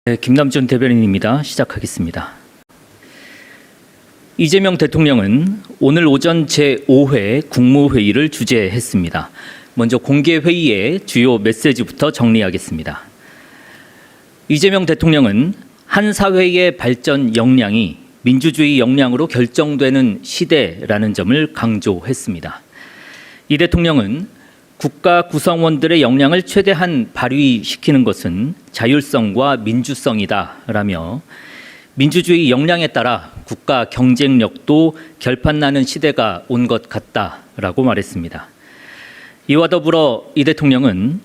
네, 김남준 대변인입니다. 시작하겠습니다. 이재명 대통령은 오늘 오전 제5회 국무회의를 주재했습니다. 먼저 공개회의의 주요 메시지부터 정리하겠습니다. 이재명 대통령은 한 사회의 발전 역량이 민주주의 역량으로 결정되는 시대라는 점을 강조했습니다. 이 대통령은 국가 구성원들의 역량을 최대한 발휘시키는 것은 자율성과 민주성이다라며 민주주의 역량에 따라 국가 경쟁력도 결판나는 시대가 온 것 같다라고 말했습니다. 이와 더불어 이 대통령은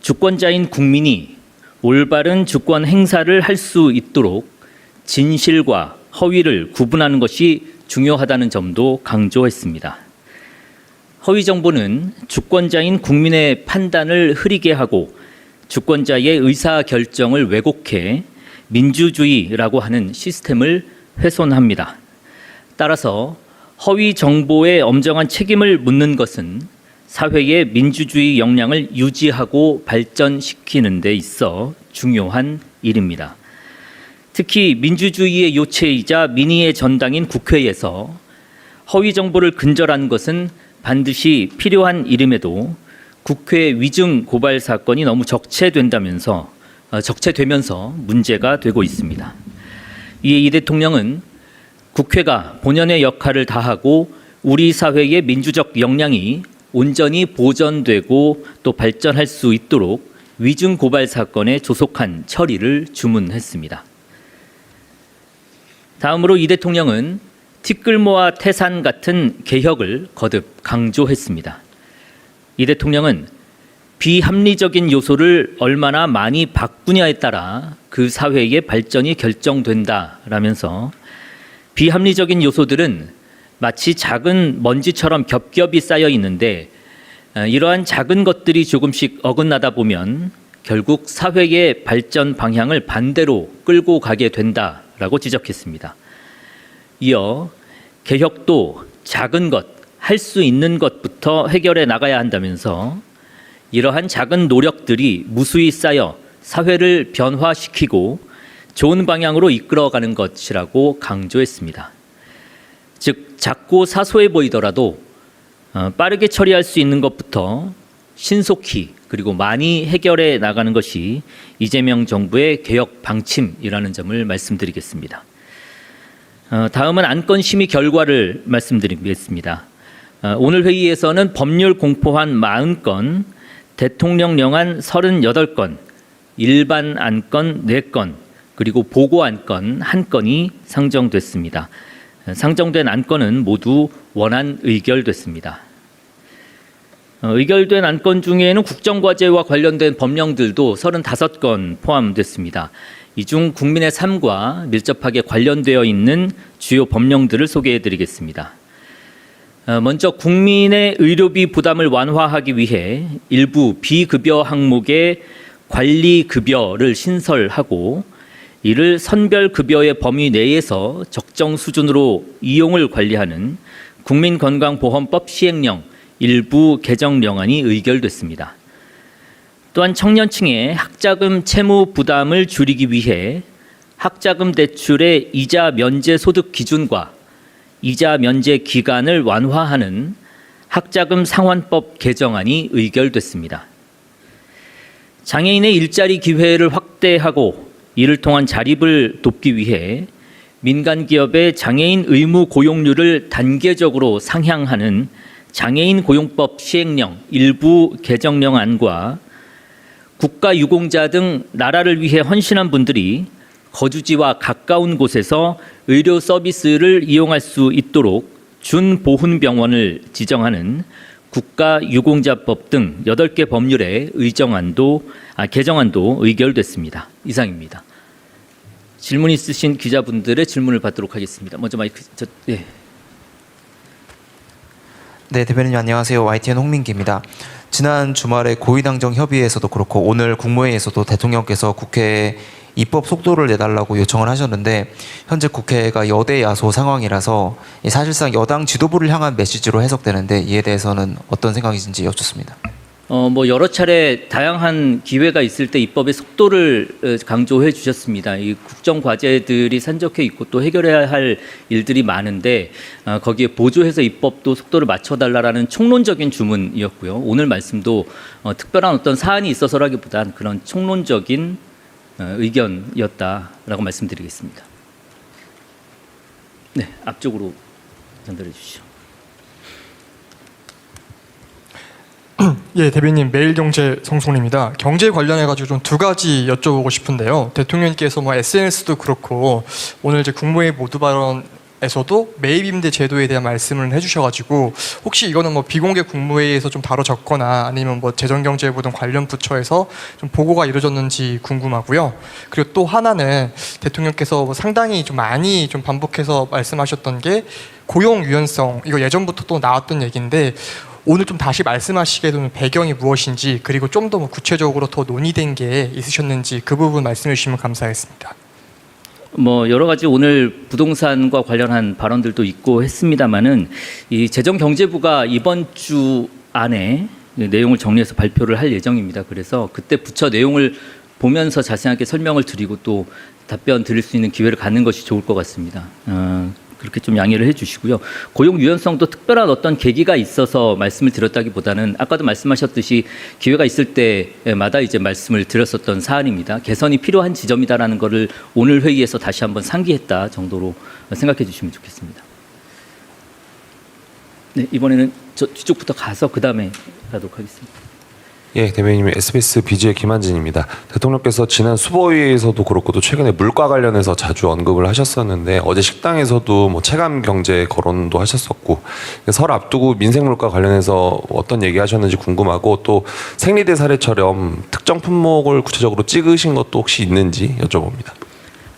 주권자인 국민이 올바른 주권 행사를 할 수 있도록 진실과 허위를 구분하는 것이 중요하다는 점도 강조했습니다. 허위 정보는 주권자인 국민의 판단을 흐리게 하고 주권자의 의사 결정을 왜곡해 민주주의라고 하는 시스템을 훼손합니다. 따라서 허위 정보에 엄정한 책임을 묻는 것은 사회의 민주주의 역량을 유지하고 발전시키는 데 있어 중요한 일입니다. 특히 민주주의의 요체이자 민의의 전당인 국회에서 허위 정보를 근절한 것은 반드시 필요한 일임에도 국회 위증 고발 사건이 너무 적체되면서 문제가 되고 있습니다. 이에 이 대통령은 국회가 본연의 역할을 다하고 우리 사회의 민주적 역량이 온전히 보존되고 또 발전할 수 있도록 위증 고발 사건의 조속한 처리를 주문했습니다. 다음으로 이 대통령은 티끌모아 태산 같은 개혁을 거듭 강조했습니다. 이 대통령은 비합리적인 요소를 얼마나 많이 바꾸냐에 따라 그 사회의 발전이 결정된다라면서 비합리적인 요소들은 마치 작은 먼지처럼 겹겹이 쌓여 있는데 이러한 작은 것들이 조금씩 어긋나다 보면 결국 사회의 발전 방향을 반대로 끌고 가게 된다라고 지적했습니다. 이어 개혁도 작은 것, 할 수 있는 것부터 해결해 나가야 한다면서 이러한 작은 노력들이 무수히 쌓여 사회를 변화시키고 좋은 방향으로 이끌어가는 것이라고 강조했습니다. 즉 작고 사소해 보이더라도 빠르게 처리할 수 있는 것부터 신속히 그리고 많이 해결해 나가는 것이 이재명 정부의 개혁 방침이라는 점을 말씀드리겠습니다. 다음은 안건 심의 결과를 말씀드리겠습니다. 오늘 회의에서는 법률 공포안 40건, 대통령령안 38건, 일반 안건 4건, 그리고 보고 안건 1건이 상정됐습니다. 상정된 안건은 모두 원안 의결됐습니다. 의결된 안건 중에는 국정과제와 관련된 법령들도 35건 포함됐습니다. 이 중 국민의 삶과 밀접하게 관련되어 있는 주요 법령들을 소개해 드리겠습니다. 먼저 국민의 의료비 부담을 완화하기 위해 일부 비급여 항목의 관리급여를 신설하고 이를 선별급여의 범위 내에서 적정 수준으로 이용을 관리하는 국민건강보험법 시행령 일부 개정령안이 의결됐습니다. 또한 청년층의 학자금 채무 부담을 줄이기 위해 학자금 대출의 이자 면제 소득 기준과 이자 면제 기간을 완화하는 학자금 상환법 개정안이 의결됐습니다. 장애인의 일자리 기회를 확대하고 이를 통한 자립을 돕기 위해 민간 기업의 장애인 의무 고용률을 단계적으로 상향하는 장애인 고용법 시행령 일부 개정령안과 국가유공자 등 나라를 위해 헌신한 분들이 거주지와 가까운 곳에서 의료 서비스를 이용할 수 있도록 준보훈병원을 지정하는 국가유공자법 등 8개 법률의 개정안도 의결됐습니다. 이상입니다. 질문 있으신 기자분들의 질문을 받도록 하겠습니다. 먼저 마이크 네, 대변인님 안녕하세요. YTN 홍민기입니다. 지난 주말에 고위당정 협의회에서도 그렇고 오늘 국무회의에서도 대통령께서 국회에 입법 속도를 내달라고 요청을 하셨는데 현재 국회가 여대 야소 상황이라서 사실상 여당 지도부를 향한 메시지로 해석되는데 이에 대해서는 어떤 생각이신지 여쭙습니다. 뭐 여러 차례 다양한 기회가 있을 때 입법의 속도를 강조해 주셨습니다. 이 국정 과제들이 산적해 있고 또 해결해야 할 일들이 많은데 거기에 보조해서 입법도 속도를 맞춰달라라는 총론적인 주문이었고요. 오늘 말씀도 특별한 어떤 사안이 있어서라기보단 그런 총론적인 의견이었다라고 말씀드리겠습니다. 네, 앞쪽으로 전달해 주시죠. 예, 대변인 매일경제 성송입니다. 경제 관련해 가지고 좀 두 가지 여쭤보고 싶은데요. 대통령께서 뭐 SNS도 그렇고 오늘 이제 국무회의 모두 발언에서도 매입임대 제도에 대한 말씀을 해주셔가지고 혹시 이거는 뭐 비공개 국무회의에서 좀 다뤄졌거나 아니면 뭐 재정경제부 등 관련 부처에서 좀 보고가 이루어졌는지 궁금하고요. 그리고 또 하나는 대통령께서 뭐 상당히 좀 많이 좀 반복해서 말씀하셨던 게 고용 유연성, 이거 예전부터 또 나왔던 얘기인데 오늘 좀 다시 말씀하시게 되는 배경이 무엇인지, 그리고 좀 더 구체적으로 더 논의된 게 있으셨는지 그 부분 말씀해 주시면 감사하겠습니다. 뭐 여러 가지 오늘 부동산과 관련한 발언들도 있고 했습니다마는 이 재정경제부가 이번 주 안에 내용을 정리해서 발표를 할 예정입니다. 그래서 그때 부처 내용을 보면서 자세하게 설명을 드리고 또 답변 드릴 수 있는 기회를 갖는 것이 좋을 것 같습니다. 그렇게 좀 양해를 해주시고요. 고용 유연성도 특별한 어떤 계기가 있어서 말씀을 드렸다기보다는 아까도 말씀하셨듯이 기회가 있을 때마다 이제 말씀을 드렸었던 사안입니다. 개선이 필요한 지점이다라는 것을 오늘 회의에서 다시 한번 상기했다 정도로 생각해 주시면 좋겠습니다. 네, 이번에는 저 뒤쪽부터 가서 그 다음에 가도록 하겠습니다. 예, 대변인님, SBS BG의 김한진입니다. 대통령께서 지난 수보위에서도 그렇고 또 최근에 물가 관련해서 자주 언급을 하셨었는데 어제 식당에서도 뭐 체감 경제 거론도 하셨었고 설 앞두고 민생 물가 관련해서 어떤 얘기 하셨는지 궁금하고 또 생리대 사례처럼 특정 품목을 구체적으로 찍으신 것도 혹시 있는지 여쭤봅니다.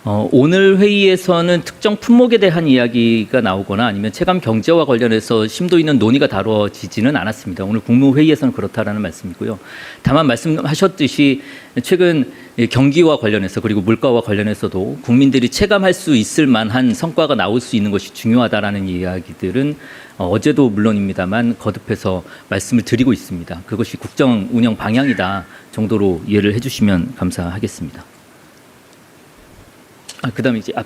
오늘 회의에서는 특정 품목에 대한 이야기가 나오거나 아니면 체감 경제와 관련해서 심도 있는 논의가 다뤄지지는 않았습니다. 오늘 국무회의에서는 그렇다라는 말씀이고요. 다만 말씀하셨듯이 최근 경기와 관련해서 그리고 물가와 관련해서도 국민들이 체감할 수 있을 만한 성과가 나올 수 있는 것이 중요하다라는 이야기들은 어제도 물론입니다만 거듭해서 말씀을 드리고 있습니다. 그것이 국정 운영 방향이다 정도로 이해를 해주시면 감사하겠습니다. 그다음에 이제